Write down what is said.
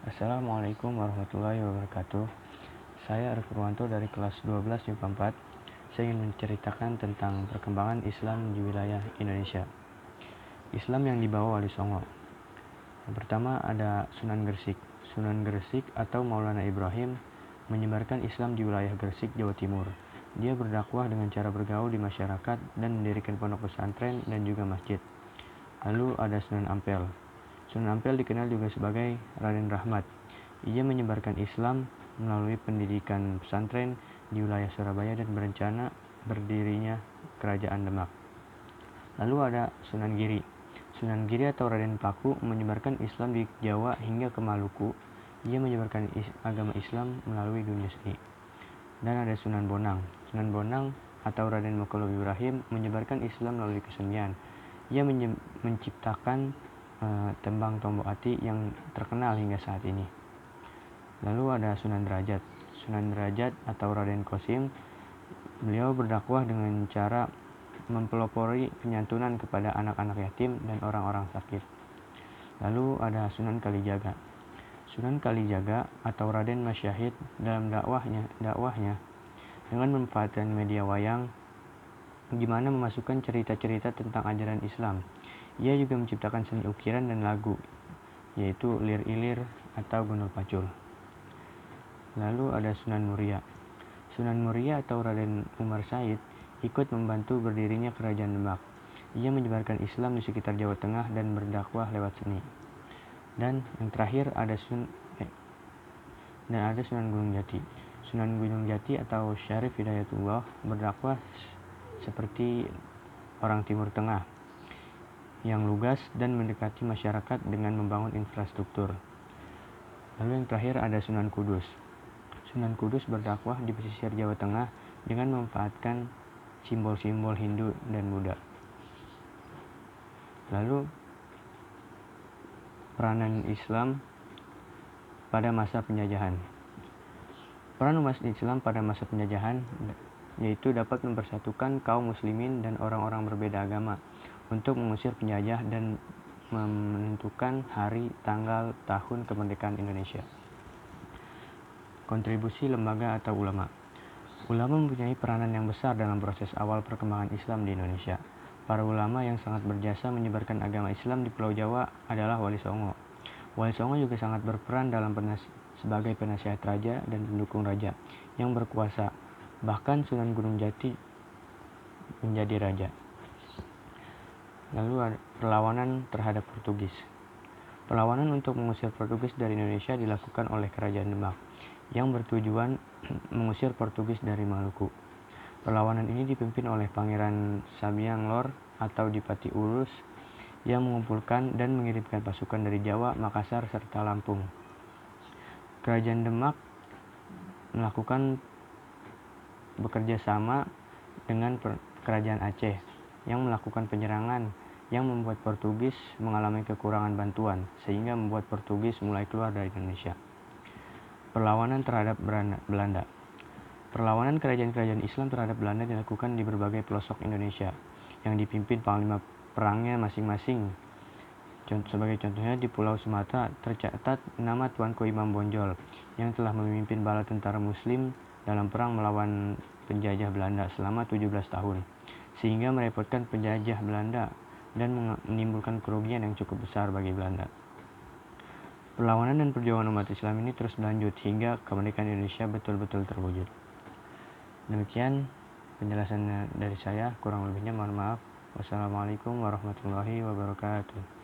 Assalamualaikum warahmatullahi wabarakatuh. Saya Arif Purwanto dari kelas 12 MIPA 4. Saya ingin menceritakan tentang perkembangan Islam di wilayah Indonesia. Islam yang dibawa Wali Songo. Yang pertama ada Sunan Gresik. Sunan Gresik atau Maulana Ibrahim menyebarkan Islam di wilayah Gresik, Jawa Timur. Dia berdakwah dengan cara bergaul di masyarakat dan mendirikan pondok pesantren dan juga masjid. Lalu ada Sunan Ampel. Sunan Ampel dikenal juga sebagai Raden Rahmat. Ia menyebarkan Islam melalui pendidikan pesantren di wilayah Surabaya dan berencana berdirinya Kerajaan Demak. Lalu ada Sunan Giri. Sunan Giri atau Raden Paku menyebarkan Islam di Jawa hingga ke Maluku. Ia menyebarkan agama Islam melalui dunia seni. Dan ada Sunan Bonang. Sunan Bonang atau Raden Mokhtar Ibrahim menyebarkan Islam melalui kesenian. Ia menciptakan tembang Tombok Ati yang terkenal hingga saat ini. Lalu ada Sunan Derajat. Sunan Derajat atau Raden Kosim, beliau berdakwah dengan cara mempelopori penyantunan kepada anak-anak yatim dan orang-orang sakit. Lalu ada Sunan Kalijaga. Sunan Kalijaga atau Raden Masyahid dalam dakwahnya dengan memanfaatkan media wayang gimana memasukkan cerita-cerita tentang ajaran Islam. Ia juga menciptakan seni ukiran dan lagu, yaitu lir-ilir atau gundul pacul. Lalu ada Sunan Muria. Sunan Muria atau Raden Umar Said ikut membantu berdirinya Kerajaan Demak. Ia menyebarkan Islam di sekitar Jawa Tengah dan berdakwah lewat seni. Dan yang terakhir ada Sunan Gunung Jati. Sunan Gunung Jati atau Syarif Hidayatullah berdakwah seperti orang Timur Tengah yang lugas dan mendekati masyarakat dengan membangun infrastruktur. Lalu yang terakhir ada Sunan Kudus. Sunan Kudus berdakwah di pesisir Jawa Tengah dengan memanfaatkan simbol-simbol Hindu dan Buddha. Lalu peranan Islam pada masa penjajahan. Peran umat Islam pada masa penjajahan yaitu dapat mempersatukan kaum muslimin dan orang-orang berbeda agama untuk mengusir penjajah dan menentukan hari, tanggal, tahun kemerdekaan Indonesia. Kontribusi lembaga atau ulama. Ulama mempunyai peranan yang besar dalam proses awal perkembangan Islam di Indonesia. Para ulama yang sangat berjasa menyebarkan agama Islam di Pulau Jawa adalah Wali Songo. Wali Songo juga sangat berperan dalam sebagai penasihat raja dan pendukung raja yang berkuasa. Bahkan Sunan Gunung Jati menjadi raja. Lalu ada perlawanan terhadap Portugis. Perlawanan untuk mengusir Portugis dari Indonesia dilakukan oleh Kerajaan Demak yang bertujuan mengusir Portugis dari Maluku. Perlawanan ini dipimpin oleh Pangeran Sabiang Lor atau Dipati Ulus yang mengumpulkan dan mengirimkan pasukan dari Jawa, Makassar, serta Lampung. Kerajaan Demak melakukan bekerja sama dengan Kerajaan Aceh yang melakukan penyerangan yang membuat Portugis mengalami kekurangan bantuan sehingga membuat Portugis mulai keluar dari Indonesia. Perlawanan terhadap Belanda. Perlawanan kerajaan-kerajaan Islam terhadap Belanda dilakukan di berbagai pelosok Indonesia yang dipimpin panglima perangnya masing-masing. Sebagai contohnya di Pulau Sumatera tercatat nama Tuanku Imam Bonjol yang telah memimpin bala tentara muslim dalam perang melawan penjajah Belanda selama 17 tahun sehingga merepotkan penjajah Belanda dan menimbulkan kerugian yang cukup besar bagi Belanda. Perlawanan dan perjuangan umat Islam ini terus berlanjut hingga kemerdekaan Indonesia betul-betul terwujud. Demikian penjelasan dari saya, kurang lebihnya mohon maaf. Wassalamualaikum warahmatullahi wabarakatuh.